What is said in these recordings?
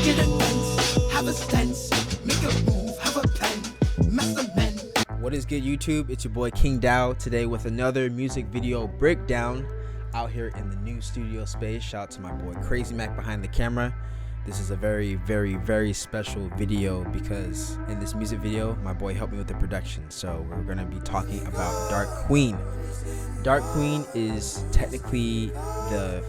Get a dance, have a stance, make a move, have a plan, master man. What is good, YouTube? It's your boy KingDow today with another music video breakdown out here in the new studio space. Shout out to my boy KrazyMak behind the camera. This is a very, very, very special video because in this music video, my boy helped me with the production. So we're gonna be talking about Dark Queen. Dark Queen is technically the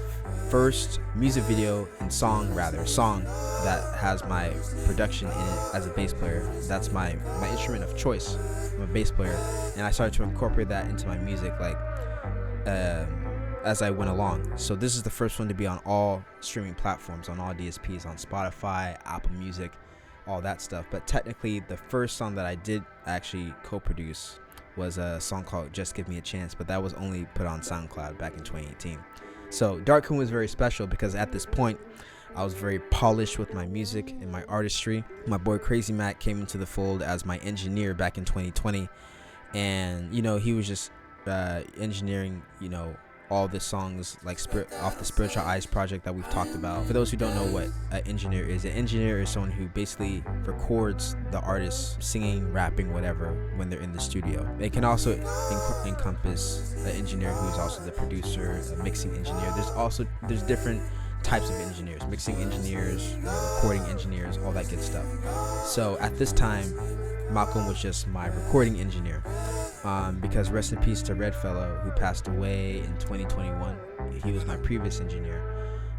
first music video and song that has my production in it as a bass player. That's my instrument of choice. I'm a bass player, and I started to incorporate that into my music as I went along. So this is the first one to be on all streaming platforms, on all DSPs, on Spotify, Apple Music, all that stuff. But technically the first song that I did actually co-produce was a song called Just Give Me a Chance, but that was only put on SoundCloud back in 2018. So Dark Queen was very special because at this point I was very polished with my music and my artistry. My boy KrazyMak came into the fold as my engineer back in 2020, and he was just engineering all the songs like off the Spiritual Eyes project that we've talked about. For those who don't know what an engineer is someone who basically records the artist singing, rapping, whatever when they're in the studio. It can also encompass an engineer who's also the producer, a mixing engineer. There's different types of engineers, mixing engineers, recording engineers, all that good stuff. So at this time, Malcolm was just my recording engineer. Because rest in peace to Redfellow, who passed away in 2021. He was my previous engineer.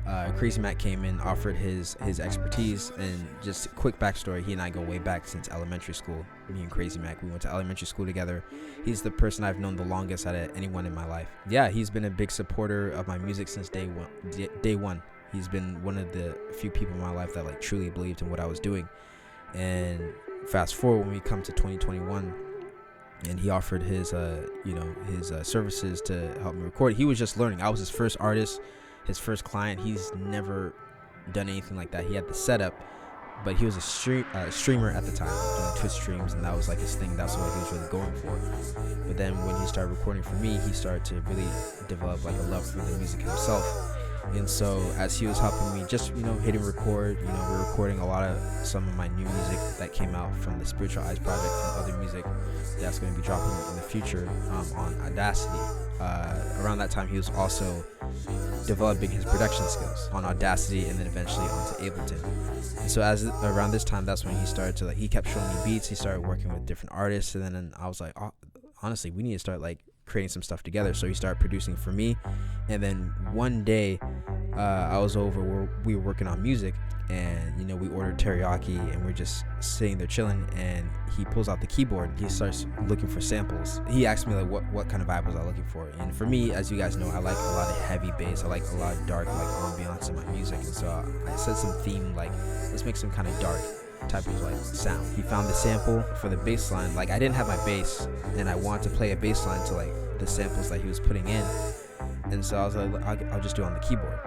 KrazyMak came in, offered his expertise, and just a quick backstory, he and I go way back since elementary school. Me and KrazyMak, we went to elementary school together. He's the person I've known the longest out of anyone in my life. Yeah, he's been a big supporter of my music since day one. He's been one of the few people in my life that truly believed in what I was doing. And fast forward when we come to 2021, and he offered his services to help me record. He was just learning. I was his first artist, his first client. He's never done anything like that. He had the setup, but he was a streamer at the time, doing Twitch streams, and that was his thing. That's what he was really going for. But then when he started recording for me, he started to really develop a love for the music himself. And so as he was helping me just hitting record, we're recording some of my new music that came out from the Spiritual Eyes project, from other music that's going to be dropping in the future on Audacity. Around that time he was also developing his production skills on Audacity, and then eventually onto Ableton. And so around this time, that's when he started to he kept showing me beats. He started working with different artists, and then I was like, oh, honestly, we need to start creating some stuff together. So he started producing for me, and then one day I was over where we were working on music, and we ordered teriyaki, and we're just sitting there chilling, and he pulls out the keyboard. He starts looking for samples. He asked me what kind of vibe was I looking for, and for me, as you guys know, I like a lot of heavy bass. I like a lot of dark ambiance in my music, and so I said some theme let's make some kind of dark type of sound. He found the sample for the bass line. I didn't have my bass, and I wanted to play a bass line to the samples that he was putting in, and so I was like, I'll just do it on the keyboard.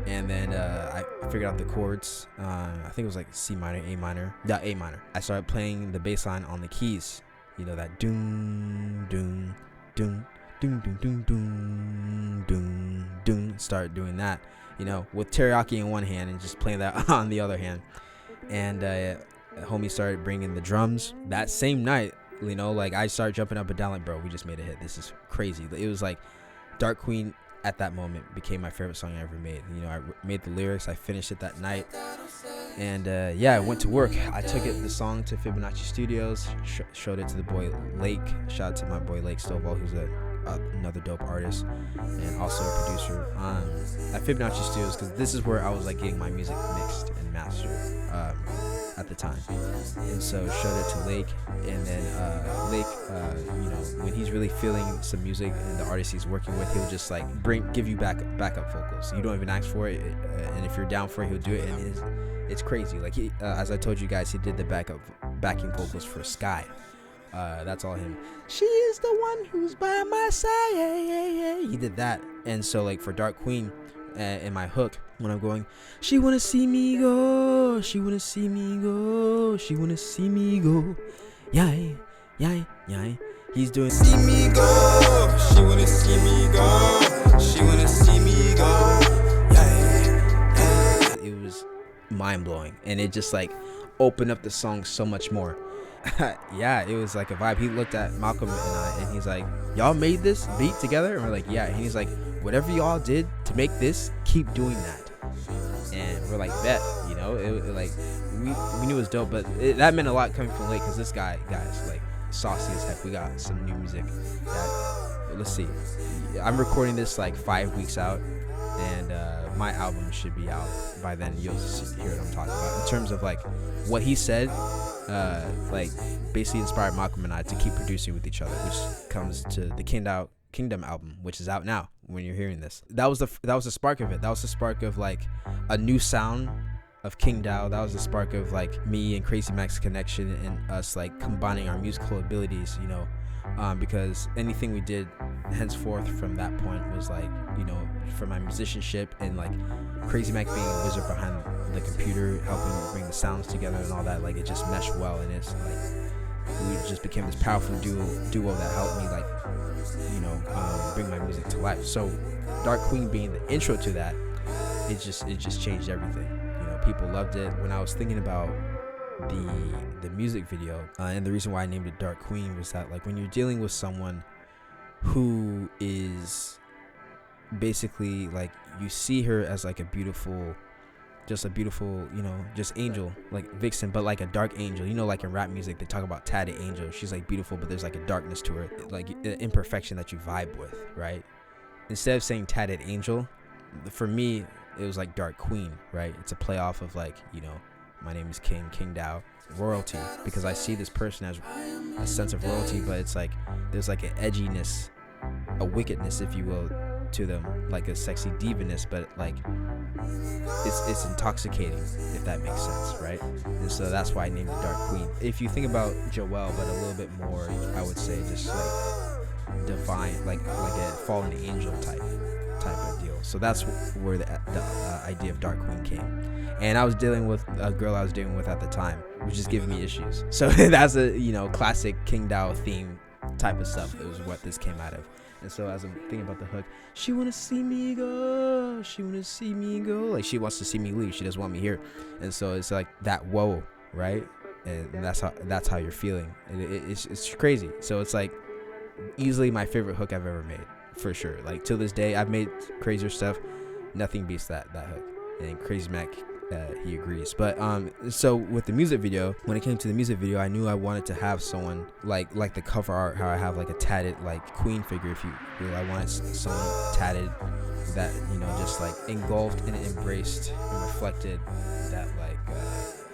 And then I figured out the chords. I think it was C minor, A minor. Yeah, A minor. I started playing the bass line on the keys. That doom doom doom doom doom doom doom doom doom. Start doing that, with teriyaki in one hand and just playing that on the other hand. And homie started bringing the drums that same night. I started jumping up and down bro, we just made a hit. This is crazy. It was Dark Queen at that moment became my favorite song I ever made. I made the lyrics, I finished it that night, and I went to work. I took the song to Fibonacci Studios, showed it to the boy Lake. Shout out to my boy Lake Stovall, who's another dope artist and also a producer at Fibonacci Studios, because this is where I was getting my music mixed and mastered at the time. And so showed it to Lake, and then Lake, when he's really feeling some music and the artist he's working with, he'll just give you backup vocals. You don't even ask for it, and if you're down for it, he'll do it, and it's crazy. He, as I told you guys, he did the backing vocals for Sky. That's all him. She is the one who's by my side. He did that. And so for Dark Queen, in my hook, when I'm going, she wanna see me go, she wanna see me go, she wanna see me go, yay, yay, yay. He's doing see me go, she wanna see me go, she wanna see me go, yay, yay. It was mind-blowing, and it just like opened up the song so much more. Yeah, it was like a vibe. He looked at Malcolm and I, and he's like, y'all made this beat together? And we're like, yeah. And he's like, whatever y'all did to make this, keep doing that. And we're like, bet, you know, it like we knew it was dope, but that meant a lot coming from Lake, because this guys like saucy as heck. We got some new music that, let's see, I'm recording this like 5 weeks out, and my album should be out by then. You'll hear what I'm talking about in terms of like what he said. Like basically inspired Malcolm and I to keep producing with each other, which comes to the KingDow KingDom album, which is out now when you're hearing this. That was the spark of it. That was the spark of like a new sound of KingDow. That was the spark of like me and KrazyMak's connection and us like combining our musical abilities, you know, because anything we did henceforth from that point was like, you know, for my musicianship and like KrazyMak being a wizard behind the computer, helping bring the sounds together and all that, like it just meshed well, and it's like we just became this powerful duo that helped me like, you know, bring my music to life. So Dark Queen being the intro to that, it just changed everything. You know, people loved it. When I was thinking about the music video, and the reason why I named it Dark Queen was that like when you're dealing with someone who is basically like, you see her as like a beautiful, you know, just angel, like vixen, but like a dark angel. You know, like in rap music they talk about tatted angel. She's like beautiful, but there's like a darkness to her, like an imperfection that you vibe with, right? Instead of saying tatted angel, for me it was like Dark Queen, right? It's a play off of like, you know, my name is KingDow, royalty, because I see this person as a sense of royalty, but it's like there's like an edginess, a wickedness, if you will, to them, like a sexy divaness, but like it's intoxicating, if that makes sense, right? And so that's why I named it Dark Queen. If you think about Joelle, but a little bit more, I would say just like divine, like a fallen angel type of deal. So that's where the idea of Dark Queen came. And I was dealing with a girl I was dealing with at the time, which is giving me issues. So that's a, you know, classic KingDow theme type of stuff. It was what this came out of. And so as I'm thinking about the hook, she wanna see me go, she wanna see me go, like she wants to see me leave, she doesn't want me here. And so it's like that whoa, right? And that's how you're feeling. And it's crazy. So it's like easily my favorite hook I've ever made, for sure. Like till this day, I've made crazier stuff, nothing beats that hook. And KrazyMak, he agrees. But so with the music video, when it came to the music video, I knew I wanted to have someone like the cover art, how I have like a tatted like queen figure, if you will. I wanted someone tatted that, you know, just like engulfed and embraced and reflected that like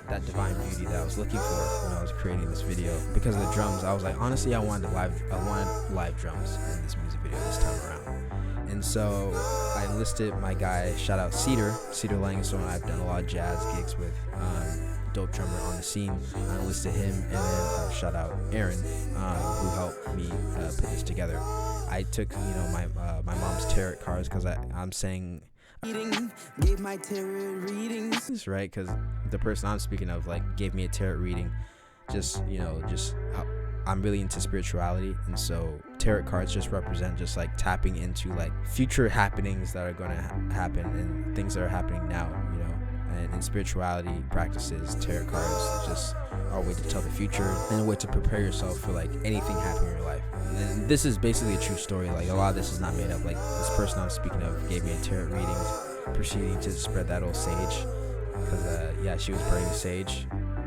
that divine beauty that I was looking for when I was creating this video. Because of the drums, I was like, honestly, I wanted live drums in this music video this time around. And so I enlisted my guy, shout out Cedar Langstone. I've done a lot of jazz gigs with, dope drummer on the scene. I enlisted him, and then shout out Aaron, who helped me put this together. I took, you know, my mom's tarot cards, because I'm saying gave my tarot readings, right? Because the person I'm speaking of like gave me a tarot reading. Just, you know, just how I'm really into spirituality, and so tarot cards just represent just like tapping into like future happenings that are going to happen and things that are happening now, you know. And in spirituality practices, tarot cards just are a way to tell the future and a way to prepare yourself for like anything happening in your life. And this is basically a true story. Like a lot of this is not made up. Like this person I'm speaking of gave me a tarot reading, proceeding to spread that old sage, because yeah, she was burning sage.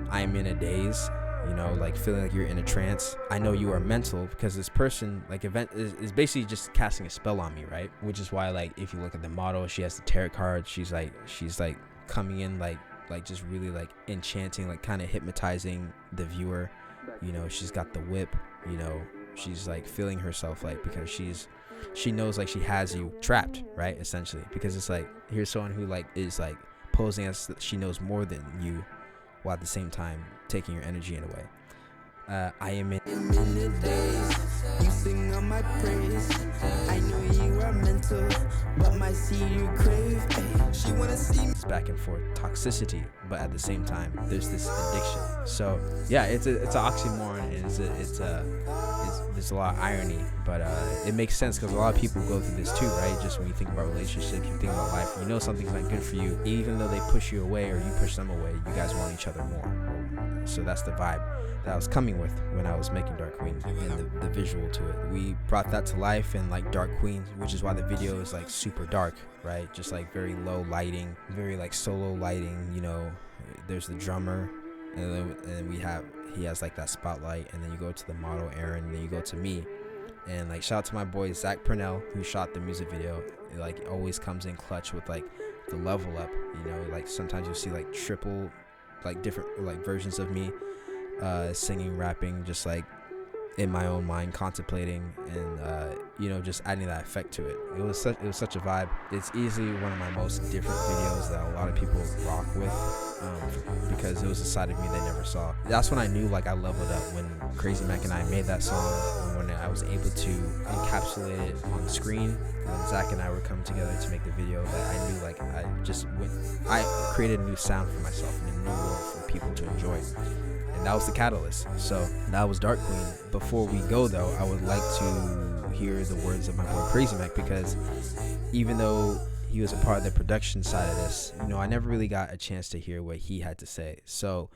I am in a daze, you know, like feeling like you're in a trance. I know you are mental, because this person like event is basically just casting a spell on me, right? Which is why, like, if you look at the model, she has the tarot card. She's like coming in like just really like enchanting, like kind of hypnotizing the viewer, you know. She's got the whip, you know. She's like feeling herself, like, because she knows like she has you trapped, right? Essentially, because it's like, here's someone who like is like posing as she knows more than you, while at the same time taking your energy in a way. I am in the days you sing on my praise. I know you are mental, but my see you crave. She wanna see me. It's back and forth toxicity, but at the same time there's this addiction. So yeah, it's an oxymoron, and it's there's a lot of irony, but it makes sense because a lot of people go through this too, right? Just when you think about relationships, you think about life, you know something's not good for you, even though they push you away or you push them away, you guys want each other more. So that's the vibe that I was coming with when I was making Dark Queen and the visual to it. We brought that to life in like Dark Queen, which is why the video is like super dark, right? Just like very low lighting, very like solo lighting, you know. There's the drummer, and then he has like that spotlight, and then you go to the model Aaron, and then you go to me, and like shout out to my boy Zach Purnell, who shot the music video. It like always comes in clutch with like the level up, you know, like sometimes you'll see like triple, like different like versions of me singing, rapping, just like in my own mind, contemplating, and you know, just adding that effect to it. It was such a vibe. It's easily one of my most different videos that a lot of people rock with, because it was a side of me they never saw. That's when I knew like I leveled up, when KrazyMak and I made that song, and when I was able to encapsulate it on screen. When Zach and I were coming together to make the video, that I knew like I created a new sound for myself and a new world for people to enjoy. And that was the catalyst. So that was Dark Queen. Before we go though, I would like to hear the words of my boy KrazyMak, because even though he was a part of the production side of this, you know, I never really got a chance to hear what he had to say. So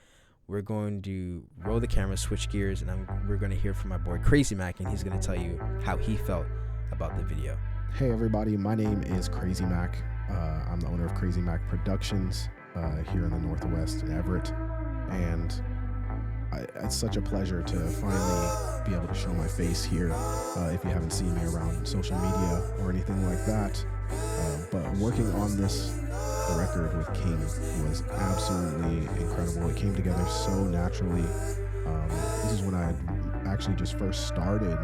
we're going to roll the camera, switch gears, and we're going to hear from my boy KrazyMak, and he's going to tell you how he felt about the video. Hey everybody, my name is KrazyMak. I'm the owner of KrazyMak Productions here in the Northwest in Everett, and it's such a pleasure to finally be able to show my face here. If you haven't seen me around social media or anything like that, but working on this record with King was absolutely incredible. It came together so naturally. This is when I actually just first started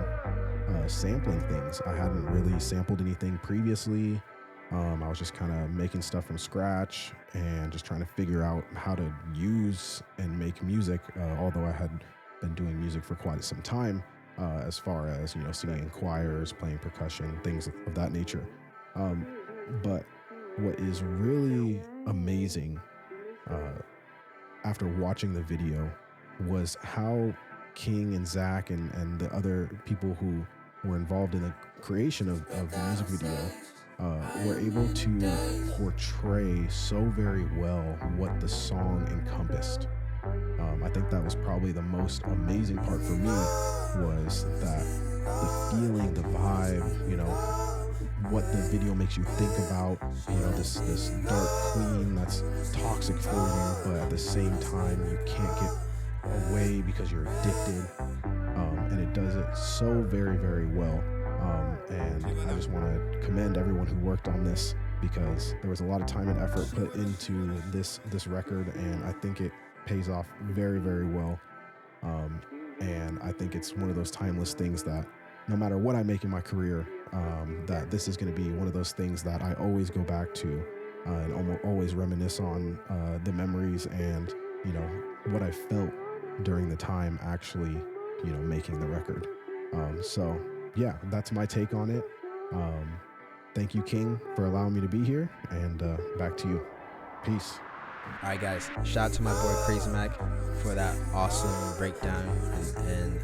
sampling things. I hadn't really sampled anything previously. I was just kind of making stuff from scratch and just trying to figure out how to use and make music, although I had been doing music for quite some time, as far as, you know, singing in choirs, playing percussion, things of that nature. But what is really amazing after watching the video was how King and Zach and the other people who were involved in the creation of the music video were able to portray so very well what the song encompassed. I think that was probably the most amazing part for me, was that the feeling, the vibe, you know, what the video makes you think about, you know, this dark queen that's toxic for you, but at the same time you can't get away because you're addicted, and it does it so very, very well. And I just want to commend everyone who worked on this, because there was a lot of time and effort put into this record, and I think it pays off very, very well. And I think it's one of those timeless things that no matter what I make in my career, that this is going to be one of those things that I always go back to and always reminisce on the memories and, you know, what I felt during the time actually, you know, making the record. So yeah, that's my take on it. Thank you, King, for allowing me to be here, and back to you. Peace. All right, guys, shout out to my boy KrazyMak for that awesome breakdown and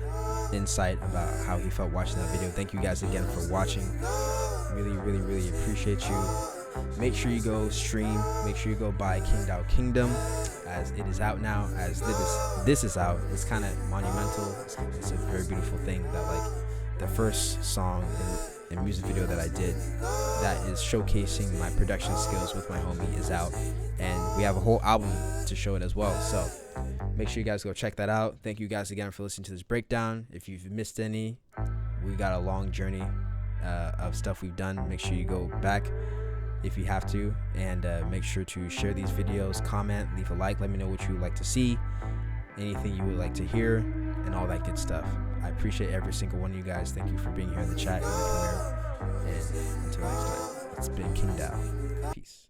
insight about how he felt watching that video. Thank you guys again for watching. Really, really, really appreciate you. Make sure you go stream. Make sure you go buy KingDow KingDom, as it is out now. As this is out, it's kind of monumental. It's a very beautiful thing that, like, the first song and music video that I did that is showcasing my production skills with my homie is out, and we have a whole album to show it as well. So make sure you guys go check that out. Thank you guys again for listening to this breakdown. If you've missed any, we got a long journey of stuff we've done. Make sure you go back if you have to, and make sure to share these videos, comment, leave a like, let me know what you would like to see, anything you would like to hear, and all that good stuff. I appreciate every single one of you guys. Thank you for being here in the chat and the premiere. And until next time, it's been KingDow. Peace.